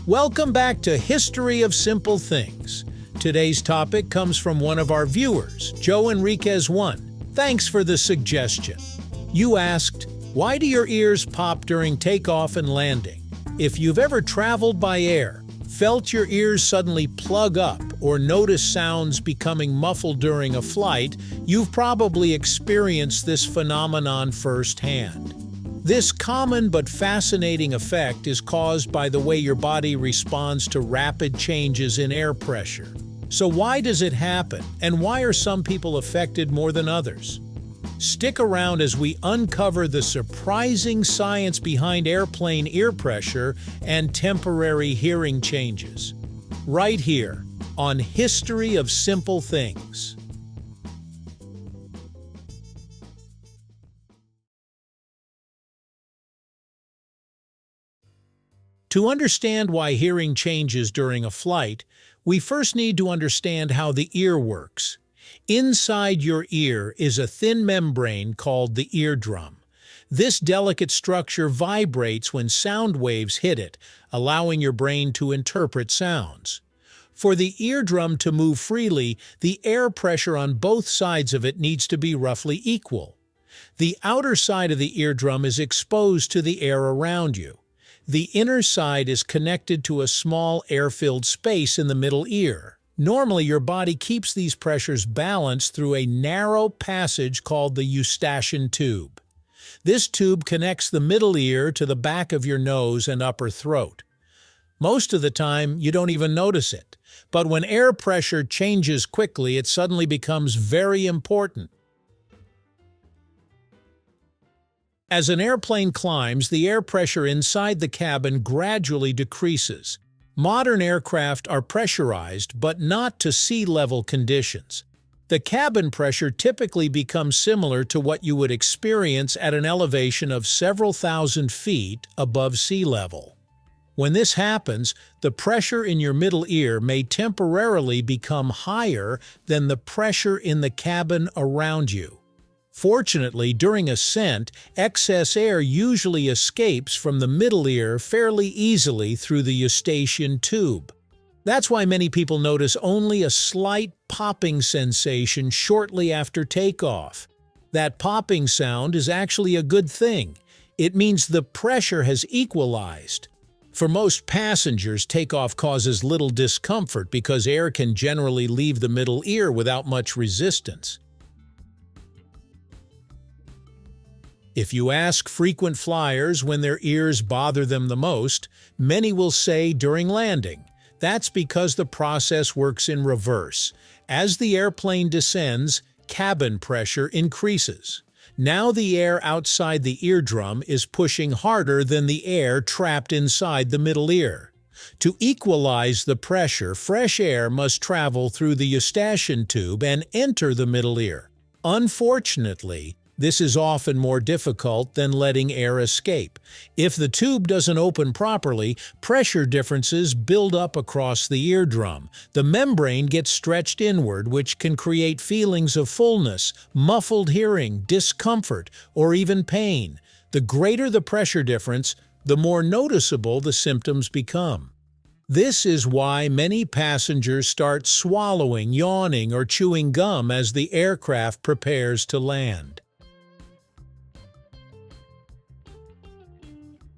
Welcome back to History of Simple Things. Today's topic comes from one of our viewers, Joe Enriquez 1. Thanks for the suggestion. You asked, why do your ears pop during takeoff and landing? If you've ever traveled by air, felt your ears suddenly plug up, or noticed sounds becoming muffled during a flight, you've probably experienced this phenomenon firsthand. This common but fascinating effect is caused by the way your body responds to rapid changes in air pressure. So why does it happen, and why are some people affected more than others? Stick around as we uncover the surprising science behind airplane ear pressure and temporary hearing changes. Right here on History of Simple Things. To understand why hearing changes during a flight, we first need to understand how the ear works. Inside your ear is a thin membrane called the eardrum. This delicate structure vibrates when sound waves hit it, allowing your brain to interpret sounds. For the eardrum to move freely, the air pressure on both sides of it needs to be roughly equal. The outer side of the eardrum is exposed to the air around you. The inner side is connected to a small air-filled space in the middle ear. Normally, your body keeps these pressures balanced through a narrow passage called the Eustachian tube. This tube connects the middle ear to the back of your nose and upper throat. Most of the time, you don't even notice it. But when air pressure changes quickly, it suddenly becomes very important. As an airplane climbs, the air pressure inside the cabin gradually decreases. Modern aircraft are pressurized, but not to sea-level conditions. The cabin pressure typically becomes similar to what you would experience at an elevation of several thousand feet above sea level. When this happens, the pressure in your middle ear may temporarily become higher than the pressure in the cabin around you. Fortunately, during ascent, excess air usually escapes from the middle ear fairly easily through the Eustachian tube. That's why many people notice only a slight popping sensation shortly after takeoff. That popping sound is actually a good thing. It means the pressure has equalized. For most passengers, takeoff causes little discomfort because air can generally leave the middle ear without much resistance. If you ask frequent flyers when their ears bother them the most, many will say during landing. That's because the process works in reverse. As the airplane descends, cabin pressure increases. Now the air outside the eardrum is pushing harder than the air trapped inside the middle ear. To equalize the pressure, fresh air must travel through the Eustachian tube and enter the middle ear. Unfortunately, this is often more difficult than letting air escape. If the tube doesn't open properly, pressure differences build up across the eardrum. The membrane gets stretched inward, which can create feelings of fullness, muffled hearing, discomfort, or even pain. The greater the pressure difference, the more noticeable the symptoms become. This is why many passengers start swallowing, yawning, or chewing gum as the aircraft prepares to land.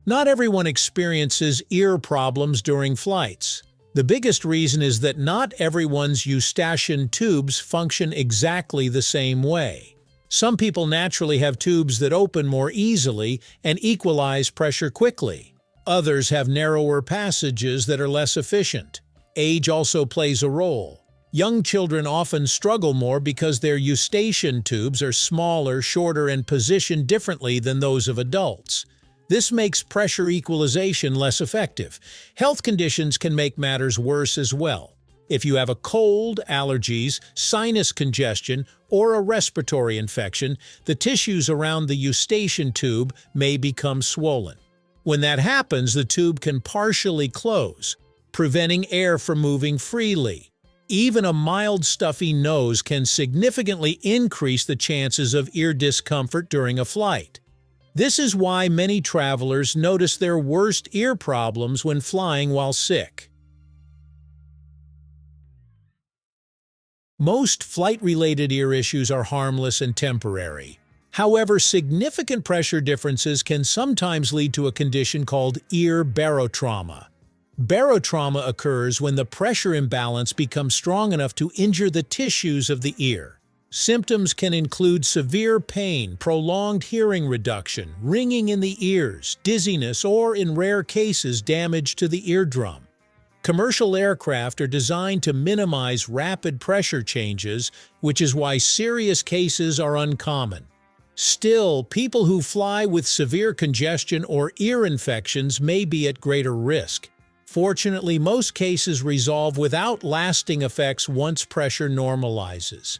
Not everyone experiences ear problems during flights. The biggest reason is that not everyone's Eustachian tubes function exactly the same way. Some people naturally have tubes that open more easily and equalize pressure quickly. Others have narrower passages that are less efficient. Age also plays a role. Young children often struggle more because their Eustachian tubes are smaller, shorter, and positioned differently than those of adults. This makes pressure equalization less effective. Health conditions can make matters worse as well. If you have a cold, allergies, sinus congestion, or a respiratory infection, the tissues around the Eustachian tube may become swollen. When that happens, the tube can partially close, preventing air from moving freely. Even a mild stuffy nose can significantly increase the chances of ear discomfort during a flight. This is why many travelers notice their worst ear problems when flying while sick. Most flight-related ear issues are harmless and temporary. However, significant pressure differences can sometimes lead to a condition called ear barotrauma. Barotrauma occurs when the pressure imbalance becomes strong enough to injure the tissues of the ear. Symptoms can include severe pain, prolonged hearing reduction, ringing in the ears, dizziness, or, in rare cases, damage to the eardrum. Commercial aircraft are designed to minimize rapid pressure changes, which is why serious cases are uncommon. Still, people who fly with severe congestion or ear infections may be at greater risk. Fortunately, most cases resolve without lasting effects once pressure normalizes.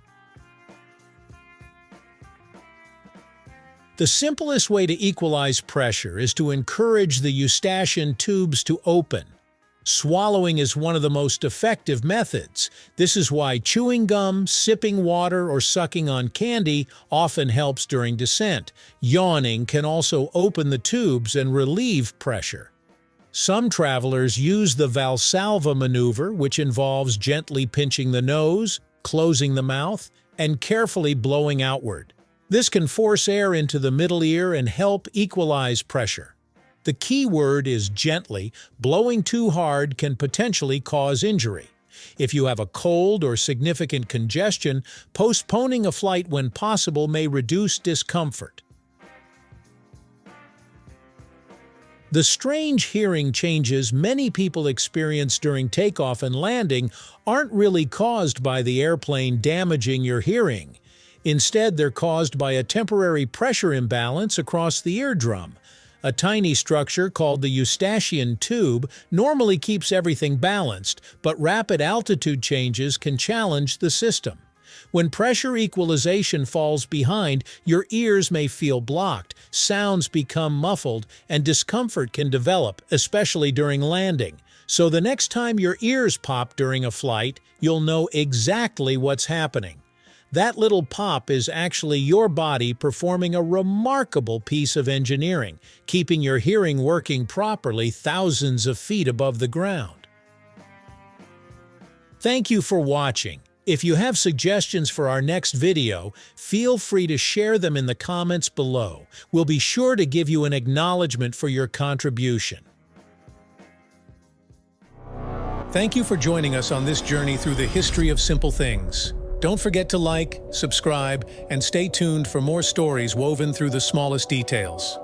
The simplest way to equalize pressure is to encourage the Eustachian tubes to open. Swallowing is one of the most effective methods. This is why chewing gum, sipping water, or sucking on candy often helps during descent. Yawning can also open the tubes and relieve pressure. Some travelers use the Valsalva maneuver, which involves gently pinching the nose, closing the mouth, and carefully blowing outward. This can force air into the middle ear and help equalize pressure. The key word is gently. Blowing too hard can potentially cause injury. If you have a cold or significant congestion, postponing a flight when possible may reduce discomfort. The strange hearing changes many people experience during takeoff and landing aren't really caused by the airplane damaging your hearing. Instead, they're caused by a temporary pressure imbalance across the eardrum. A tiny structure called the Eustachian tube normally keeps everything balanced, but rapid altitude changes can challenge the system. When pressure equalization falls behind, your ears may feel blocked, sounds become muffled, and discomfort can develop, especially during landing. So the next time your ears pop during a flight, you'll know exactly what's happening. That little pop is actually your body performing a remarkable piece of engineering, keeping your hearing working properly thousands of feet above the ground. Thank you for watching. If you have suggestions for our next video, feel free to share them in the comments below. We'll be sure to give you an acknowledgement for your contribution. Thank you for joining us on this journey through the history of simple things. Don't forget to like, subscribe, and stay tuned for more stories woven through the smallest details.